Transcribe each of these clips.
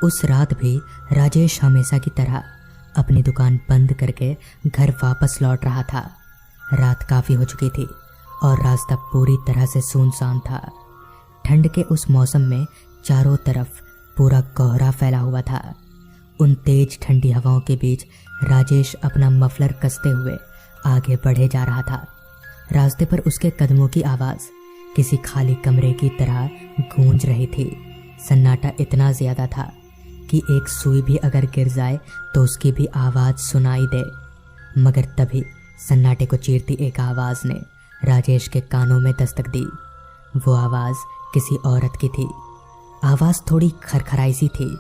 उस रात भी राजेश हमेशा की तरह अपनी दुकान बंद करके घर वापस लौट रहा था। रात काफ़ी हो चुकी थी और रास्ता पूरी तरह से सुनसान था। ठंड के उस मौसम में चारों तरफ पूरा कोहरा फैला हुआ था। उन तेज ठंडी हवाओं के बीच राजेश अपना मफलर कसते हुए आगे बढ़े जा रहा था। रास्ते पर उसके कदमों की आवाज़ किसी खाली कमरे की तरह गूंज रही थी। सन्नाटा इतना ज़्यादा था कि एक सुई भी अगर गिर जाए तो उसकी भी आवाज़ सुनाई दे। मगर तभी सन्नाटे को चीरती एक आवाज़ ने राजेश के कानों में दस्तक दी। वो आवाज़ किसी औरत की थी। आवाज़ थोड़ी खरखराई सी थी,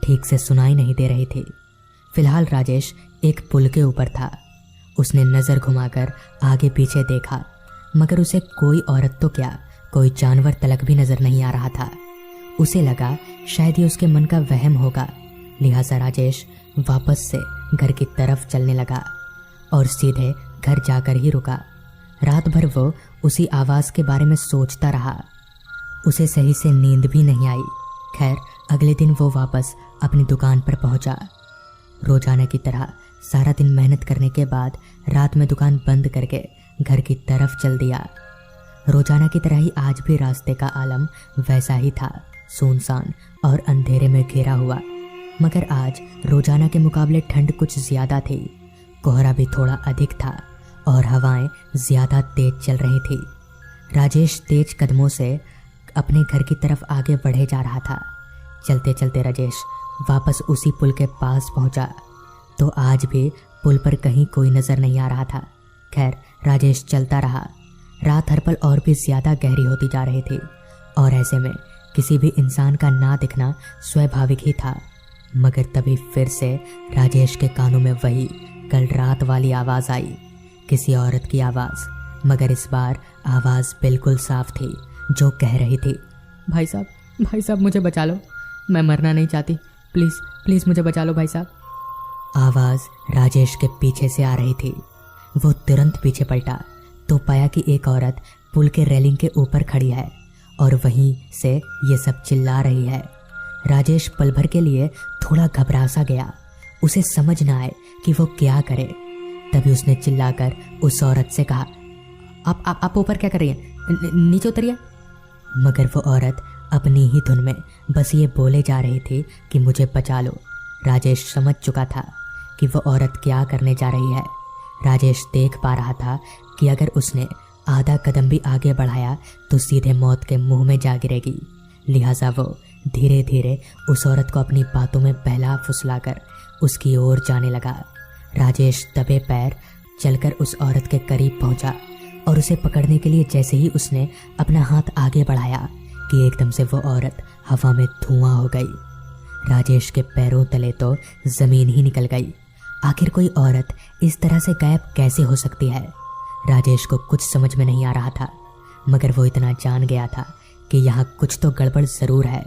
ठीक से सुनाई नहीं दे रही थी। फिलहाल राजेश एक पुल के ऊपर था। उसने नज़र घुमाकर आगे पीछे देखा, मगर उसे कोई औरत तो क्या, कोई जानवर तलक भी नज़र नहीं आ रहा था। उसे लगा शायद ये उसके मन का वहम होगा, लिहाजा राजेश वापस से घर की तरफ चलने लगा और सीधे घर जाकर ही रुका। रात भर वो उसी आवाज़ के बारे में सोचता रहा। उसे सही से नींद भी नहीं आई। खैर, अगले दिन वो वापस अपनी दुकान पर पहुंचा। रोजाना की तरह सारा दिन मेहनत करने के बाद रात में दुकान बंद करके घर की तरफ चल दिया। रोजाना की तरह ही आज भी रास्ते का आलम वैसा ही था, सुनसान और अंधेरे में घिरा हुआ। मगर आज रोजाना के मुकाबले ठंड कुछ ज़्यादा थी। कोहरा भी थोड़ा अधिक था और हवाएं ज़्यादा तेज चल रही थी। राजेश तेज कदमों से अपने घर की तरफ आगे बढ़े जा रहा था। चलते चलते राजेश वापस उसी पुल के पास पहुंचा तो आज भी पुल पर कहीं कोई नज़र नहीं आ रहा था। खैर, राजेश चलता रहा। रात हर पल और भी ज़्यादा गहरी होती जा रही थी और ऐसे में किसी भी इंसान का ना दिखना स्वाभाविक ही था। मगर तभी फिर से राजेश के कानों में वही कल रात वाली आवाज़ आई, किसी औरत की आवाज़। मगर इस बार आवाज़ बिल्कुल साफ थी, जो कह रही थी, भाई साहब मुझे बचा लो, मैं मरना नहीं चाहती, प्लीज़ प्लीज़ मुझे बचा लो भाई साहब। आवाज़ राजेश के पीछे से आ रही थी। वो तुरंत पीछे पलटा तो पाया कि एक औरत पुल के रेलिंग के ऊपर खड़ी है और वहीं से ये सब चिल्ला रही है। राजेश पल भर के लिए थोड़ा घबरा सा गया। उसे समझ ना आए कि वो क्या करे। तभी उसने चिल्लाकर उस औरत से कहा, आप ऊपर क्या कर रही हैं? नीचे उतरिए। मगर वो औरत अपनी ही धुन में बस ये बोले जा रही थी कि मुझे बचा लो। राजेश समझ चुका था कि वो औरत क्या करने जा रही है। राजेश देख पा रहा था कि अगर उसने आधा कदम भी आगे बढ़ाया तो सीधे मौत के मुंह में जा गिरेगी। लिहाजा वो धीरे धीरे उस औरत को अपनी बातों में बहला फुसलाकर उसकी ओर जाने लगा। राजेश दबे पैर चलकर उस औरत के करीब पहुंचा और उसे पकड़ने के लिए जैसे ही उसने अपना हाथ आगे बढ़ाया कि एकदम से वो औरत हवा में धुआं हो गई। राजेश के पैरों तले तो ज़मीन ही निकल गई। आखिर कोई औरत इस तरह से गायब कैसे हो सकती है? राजेश को कुछ समझ में नहीं आ रहा था, मगर वो इतना जान गया था कि यहाँ कुछ तो गड़बड़ ज़रूर है।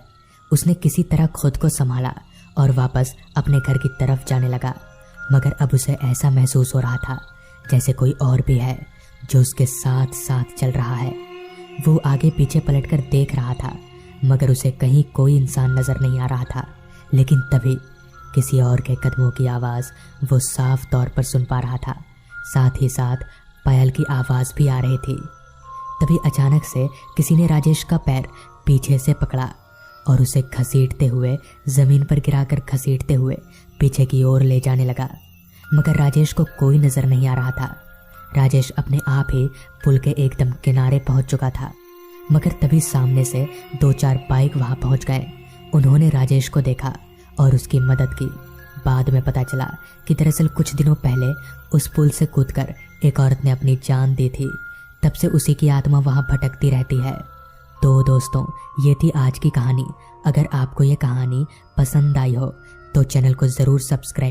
उसने किसी तरह खुद को संभाला और वापस अपने घर की तरफ जाने लगा। मगर अब उसे ऐसा महसूस हो रहा था जैसे कोई और भी है जो उसके साथ साथ चल रहा है। वो आगे पीछे पलटकर देख रहा था, मगर उसे कहीं कोई इंसान नज़र नहीं आ रहा था। लेकिन तभी किसी और के कदमों की आवाज़ वो साफ तौर पर सुन पा रहा था। साथ ही साथ पायल की आवाज़ भी आ रही थी। तभी अचानक से किसी ने राजेश का पैर पीछे से पकड़ा और उसे घसीटते हुए ज़मीन पर गिराकर घसीटते हुए पीछे की ओर ले जाने लगा। मगर राजेश को कोई नज़र नहीं आ रहा था। राजेश अपने आप ही पुल के एकदम किनारे पहुंच चुका था। मगर तभी सामने से 2-4 बाइक वहां पहुंच गए। उन्होंने राजेश को देखा और उसकी मदद की। बाद में पता चला कि दरअसल कुछ दिनों पहले उस पुल से कूदकर एक औरत ने अपनी जान दी थी। तब से उसी की आत्मा वहां भटकती रहती है। तो दोस्तों, ये थी आज की कहानी। अगर आपको ये कहानी पसंद आई हो तो चैनल को ज़रूर सब्सक्राइब